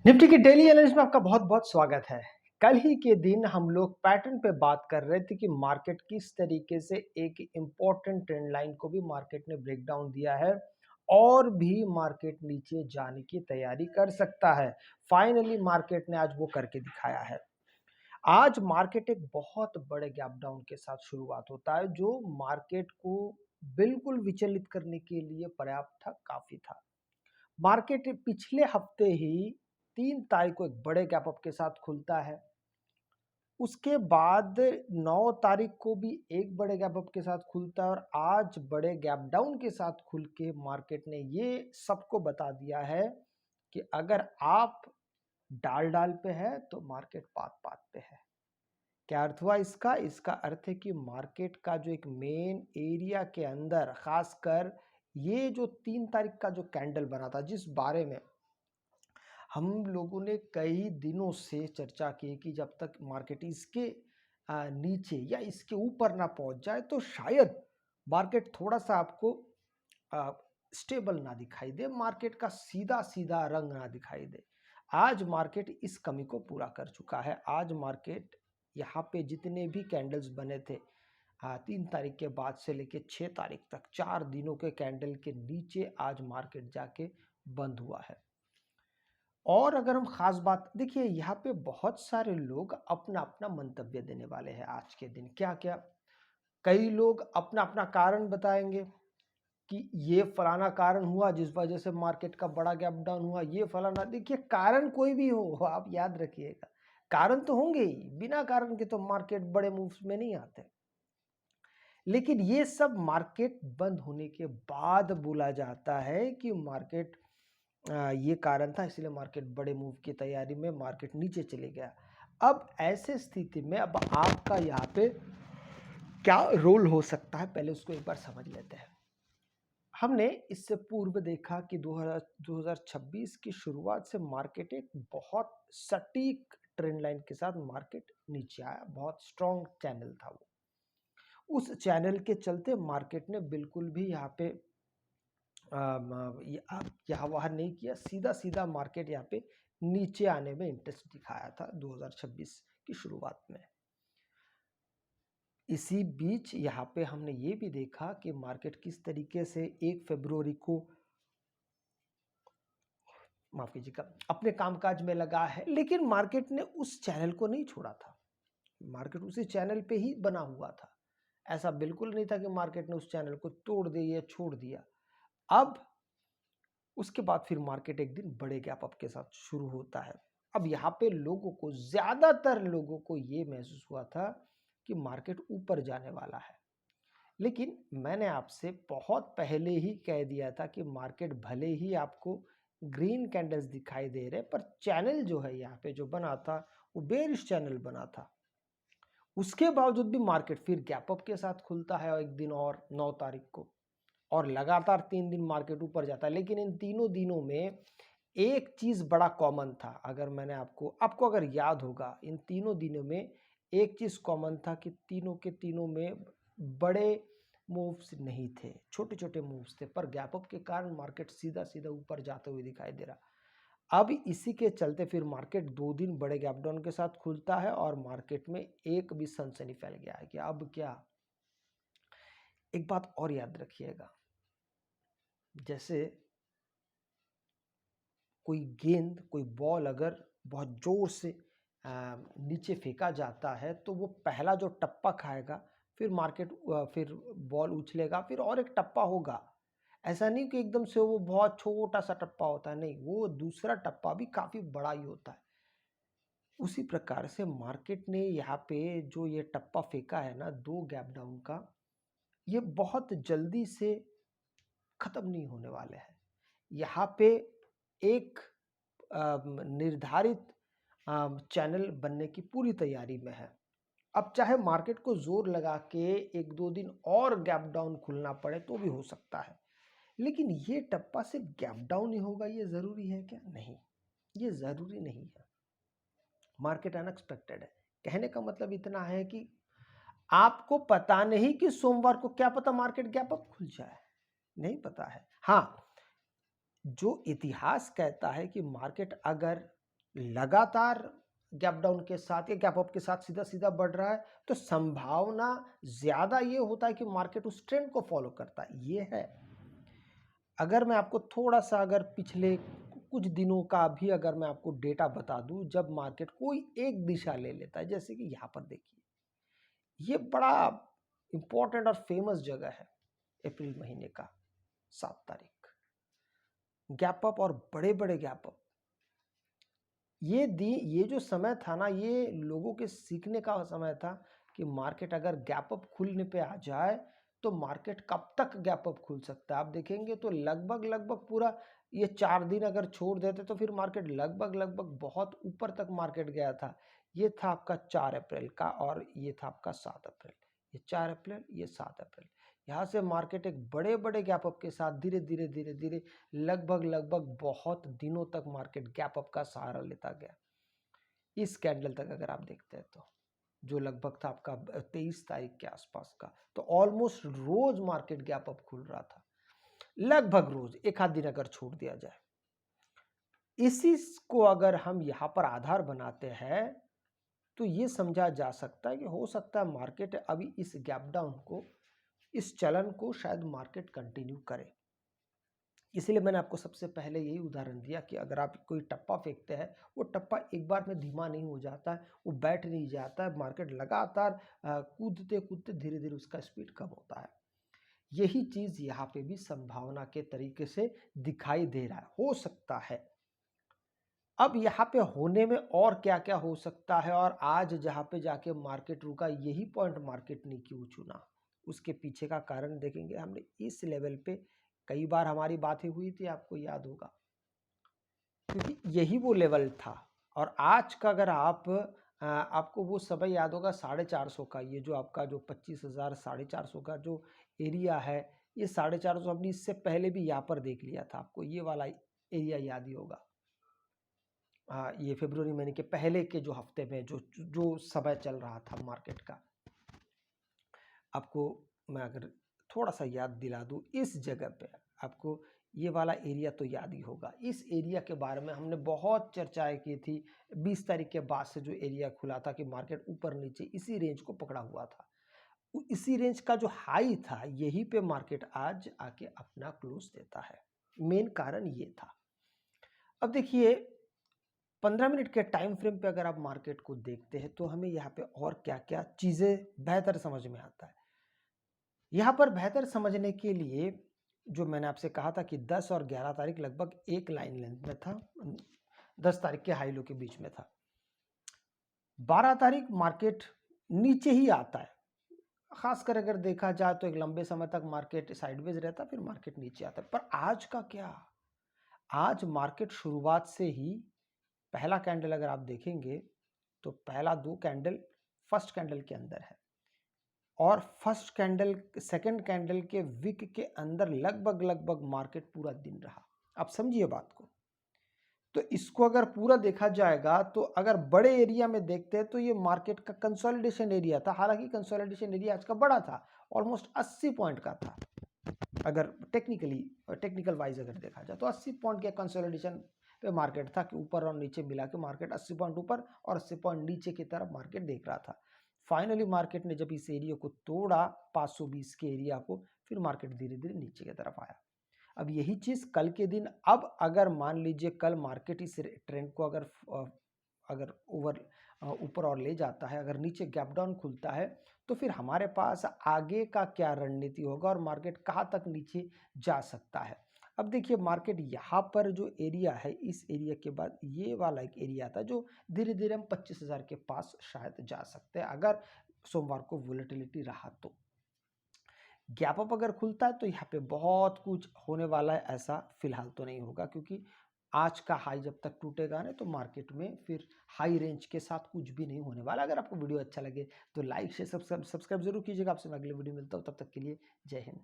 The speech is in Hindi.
निफ्टी की डेली एनालिसिस में आपका बहुत बहुत स्वागत है। कल ही के दिन हम लोग पैटर्न पे बात कर रहे थे कि मार्केट किस तरीके से एक इम्पोर्टेंट ट्रेंड लाइन को भी मार्केट ने ब्रेक डाउन दिया है और भी मार्केट नीचे जाने की तैयारी कर सकता है। फाइनली मार्केट ने आज वो करके दिखाया है। आज मार्केट एक बहुत बड़े गैप डाउन के साथ शुरुआत होता है जो मार्केट को बिल्कुल विचलित करने के लिए पर्याप्त था, काफी था। मार्केट पिछले हफ्ते ही 3 तारीख को एक बड़े गैप अप के साथ खुलता है। उसके बाद 9 तारीख को भी एक बड़े गैप अप के साथ खुलता है और आज बड़े गैप डाउन के साथ खुल के मार्केट ने ये सबको बता दिया है कि अगर आप डाल डाल पे है तो मार्केट पात पात पे है। क्या अर्थ हुआ इसका? इसका अर्थ है कि मार्केट का जो एक मेन एरिया के अंदर खासकर ये जो 3 तारीख का जो कैंडल बना था, जिस बारे में हम लोगों ने कई दिनों से चर्चा की कि जब तक मार्केट इसके नीचे या इसके ऊपर ना पहुंच जाए तो शायद मार्केट थोड़ा सा आपको स्टेबल ना दिखाई दे, मार्केट का सीधा सीधा रंग ना दिखाई दे। आज मार्केट इस कमी को पूरा कर चुका है। आज मार्केट यहाँ पे जितने भी कैंडल्स बने थे 3 तारीख के बाद से लेके 6 तारीख तक 4 दिनों के कैंडल के नीचे आज मार्केट जाके बंद हुआ है। और अगर हम खास बात देखिए, यहाँ पे बहुत सारे लोग अपना अपना मंतव्य देने वाले हैं आज के दिन। क्या क्या? कई लोग अपना अपना कारण बताएंगे कि ये फलाना कारण हुआ जिस वजह से मार्केट का बड़ा गैप डाउन हुआ, ये फलाना। देखिए, कारण कोई भी हो आप याद रखिएगा, कारण तो होंगे ही, बिना कारण के तो मार्केट बड़े मूव्स में नहीं आते। लेकिन ये सब मार्केट बंद होने के बाद बोला जाता है कि मार्केट ये कारण था, इसलिए मार्केट बड़े मूव की तैयारी में मार्केट नीचे चले गया। अब ऐसे स्थिति में अब आपका यहाँ पे क्या रोल हो सकता है, पहले उसको एक बार समझ लेते हैं। हमने इससे पूर्व देखा कि 2026 की शुरुआत से मार्केट एक बहुत सटीक ट्रेंड लाइन के साथ मार्केट नीचे आया। बहुत स्ट्रॉन्ग चैनल था वो। उस चैनल के चलते मार्केट ने बिल्कुल भी यहाँ पे यहाँ वहाँ नहीं किया, सीधा सीधा मार्केट यहाँ पे नीचे आने में इंटरेस्ट दिखाया था 2026 की शुरुआत में। इसी बीच यहाँ पे हमने ये भी देखा कि मार्केट किस तरीके से 1 फरवरी को, माफ कीजिएगा, अपने कामकाज में लगा है। लेकिन मार्केट ने उस चैनल को नहीं छोड़ा था, मार्केट उसी चैनल पे ही बना हुआ था। ऐसा बिल्कुल नहीं था कि मार्केट ने उस चैनल को तोड़ दिया या छोड़ दिया। अब उसके बाद फिर मार्केट एक दिन बड़े गैप अप के साथ शुरू होता है। अब यहाँ पे लोगों को, ज्यादातर लोगों को ये महसूस हुआ था कि मार्केट ऊपर जाने वाला है। लेकिन मैंने आपसे बहुत पहले ही कह दिया था कि मार्केट भले ही आपको ग्रीन कैंडल्स दिखाई दे रहे, पर चैनल जो है यहाँ पे जो बना था वो बेरिश चैनल बना था। उसके बावजूद भी मार्केट फिर गैप अप के साथ खुलता है और एक दिन और 9 तारीख को, और लगातार 3 दिन मार्केट ऊपर जाता है। लेकिन इन तीनों दिनों में एक चीज बड़ा कॉमन था। अगर मैंने आपको अगर याद होगा, इन तीनों दिनों में एक चीज कॉमन था कि तीनों के तीनों में बड़े मूव्स नहीं थे, छोटे छोटे मूव्स थे, पर गैप अप के कारण मार्केट सीधा सीधा ऊपर जाते हुए दिखाई दे रहा। अब इसी के चलते फिर मार्केट 2 दिन बड़े गैप डाउन के साथ खुलता है और मार्केट में एक भी सनसनी फैल गया है कि अब क्या। एक बात और याद रखिएगा, जैसे कोई गेंद, कोई बॉल अगर बहुत जोर से नीचे फेंका जाता है तो वो पहला जो टप्पा खाएगा, फिर मार्केट फिर बॉल उछलेगा, फिर और एक टप्पा होगा। ऐसा नहीं कि एकदम से वो बहुत छोटा सा टप्पा होता है, नहीं, वो दूसरा टप्पा भी काफी बड़ा ही होता है। उसी प्रकार से मार्केट ने यहाँ पे जो ये टप्पा फेंका है ना, 2 गैप डाउन का, ये बहुत जल्दी से खत्म नहीं होने वाले हैं। यहाँ पे एक निर्धारित चैनल बनने की पूरी तैयारी में है। अब चाहे मार्केट को जोर लगा के 1-2 दिन और गैप डाउन खुलना पड़े तो भी हो सकता है, लेकिन ये टप्पा सिर्फ गैप डाउन ही होगा, ये जरूरी है क्या? नहीं, ये जरूरी नहीं है। मार्केट अनएक्सपेक्टेड है। कहने का मतलब इतना है कि आपको पता नहीं कि सोमवार को, क्या पता मार्केट गैप अप खुल जाए, नहीं पता है। हाँ, जो इतिहास कहता है कि मार्केट अगर लगातार गैप डाउन के साथ या गैप अप के साथ सीधा सीधा बढ़ रहा है, तो संभावना ज़्यादा ये होता है कि मार्केट उस ट्रेंड को फॉलो करता है, ये है। अगर मैं आपको थोड़ा-सा अगर पिछले कुछ दिनों का भी अगर मैं आपको डेटा बता दूँ, जब मार्केट कोई एक दिशा ले लेता है, जैसे कि यहाँ पर देखिए, ये बड़ा इम्पोर्टेंट और फेमस जगह है, अप्रैल महीने का 7 तारीख। गैप अप और बड़े-बड़े गैप अप। ये जो समय था ना, ये लोगों के सीखने का समय था कि मार्केट अगर गैप अप खुलने पे आ जाए तो मार्केट कब तक गैप अप खुल सकता है। आप देखेंगे तो लगभग लगभग पूरा ये 4 दिन अगर छोड़ देते तो फिर मार्केट लगभग लगभग बहुत ऊपर तक मार्केट गया था। ये था आपका 4 अप्रैल का और ये था आपका 7 अप्रैल। ये 4 अप्रैल, ये 7 अप्रैल। यहाँ से मार्केट एक बड़े बड़े गैप अप के साथ धीरे धीरे धीरे धीरे लगभग लगभग बहुत दिनों तक मार्केट गैप अप का सहारा लेता गया। इस कैंडल तक अगर आप देखते हैं तो जो लगभग था आपका 23 तारीख के आसपास का, तो ऑलमोस्ट रोज मार्केट गैप अप खुल रहा था, लगभग रोज, एक आध दिन अगर छोड़ दिया जाए। इसी को अगर हम यहाँ पर आधार बनाते हैं तो ये समझा जा सकता है कि हो सकता है मार्केट अभी इस गैप डाउन को, इस चलन को शायद मार्केट कंटिन्यू करे। इसलिए मैंने आपको सबसे पहले यही उदाहरण दिया कि अगर आप कोई टप्पा फेंकते हैं, वो टप्पा एक बार में धीमा नहीं हो जाता है, वो बैठ नहीं जाता है, मार्केट लगातार कूदते कूदते धीरे धीरे उसका स्पीड कम होता है। यही चीज़ यहाँ पे भी संभावना के तरीके से दिखाई दे रहा है, हो सकता है। अब यहाँ पे होने में और क्या क्या हो सकता है, और आज जहाँ पे जाके मार्केट रुका, यही पॉइंट मार्केट ने क्यों चुना, उसके पीछे का कारण देखेंगे। हमने इस लेवल पे कई बार हमारी बातें हुई थी, आपको याद होगा, क्योंकि यही वो लेवल था। और आज का अगर आपको वो समय याद होगा 450 का, ये जो आपका जो 25,000 450 का जो एरिया है, ये 450 हमने इससे पहले भी यहाँ पर देख लिया था, आपको ये वाला एरिया याद ही होगा। ये फरवरी महीने के पहले के जो हफ्ते में जो जो समय चल रहा था मार्केट का, आपको मैं अगर थोड़ा सा याद दिला दूं, इस जगह पे आपको ये वाला एरिया तो याद ही होगा। इस एरिया के बारे में हमने बहुत चर्चाएं की थी। 20 तारीख के बाद से जो एरिया खुला था कि मार्केट ऊपर नीचे इसी रेंज को पकड़ा हुआ था, इसी रेंज का जो हाई था, यही पे मार्केट आज आके अपना क्लोज देता है। मेन कारण ये था। अब देखिए 15 मिनट के टाइम फ्रेम पे अगर आप मार्केट को देखते हैं तो हमें यहाँ पे और क्या क्या चीज़ें बेहतर समझ में आता है। यहाँ पर बेहतर समझने के लिए जो मैंने आपसे कहा था कि 10 और 11 तारीख लगभग एक लाइन लेंथ में था, 10 तारीख के हाई लो के बीच में था। 12 तारीख मार्केट नीचे ही आता है, खासकर अगर देखा जाए तो एक लंबे समय तक मार्केट साइडवेज रहता, फिर मार्केट नीचे आता है। पर आज का क्या, आज मार्केट शुरुआत से ही पहला कैंडल अगर आप देखेंगे तो पहला 2 कैंडल फर्स्ट कैंडल के अंदर है, और फर्स्ट कैंडल सेकंड कैंडल के विक के अंदर लगभग लगभग मार्केट पूरा दिन रहा। आप समझिए बात को। तो इसको अगर पूरा देखा जाएगा तो अगर बड़े एरिया में देखते हैं तो ये मार्केट का कंसोलिडेशन एरिया था। हालांकि कंसोलिडेशन एरिया आज का बड़ा था, ऑलमोस्ट 80 पॉइंट का था। अगर टेक्निकल वाइज अगर देखा जाए तो 80 पॉइंट के कंसोलिडेशन पे मार्केट था कि ऊपर और नीचे मिला के मार्केट 80 पॉइंट ऊपर और 80 पॉइंट नीचे की तरफ मार्केट देख रहा था। फाइनली मार्केट ने जब इस एरिया को तोड़ा 520 के एरिया को, फिर मार्केट धीरे धीरे नीचे की तरफ आया। अब यही चीज कल के दिन, अब अगर मान लीजिए कल मार्केट इस ट्रेंड को अगर ऊपर और ले जाता है, अगर नीचे गैप डाउन खुलता है, तो फिर हमारे पास आगे का क्या रणनीति होगा और मार्केट कहाँ तक नीचे जा सकता है। अब देखिए मार्केट यहाँ पर जो एरिया है, इस एरिया के बाद ये वाला एक एरिया था जो धीरे धीरे हम 25,000 के पास शायद जा सकते हैं अगर सोमवार को वोलेटिलिटी रहा तो। गैप अप अगर खुलता है तो यहाँ पे बहुत कुछ होने वाला है, ऐसा फिलहाल तो नहीं होगा, क्योंकि आज का हाई जब तक टूटेगा ना तो मार्केट में फिर हाई रेंज के साथ कुछ भी नहीं होने वाला। अगर आपको वीडियो अच्छा लगे तो लाइक शेयर सब्सक्राइब जरूर कीजिएगा। आपसे मैं अगले वीडियो मिलता हूँ, तब तक के लिए जय हिंद।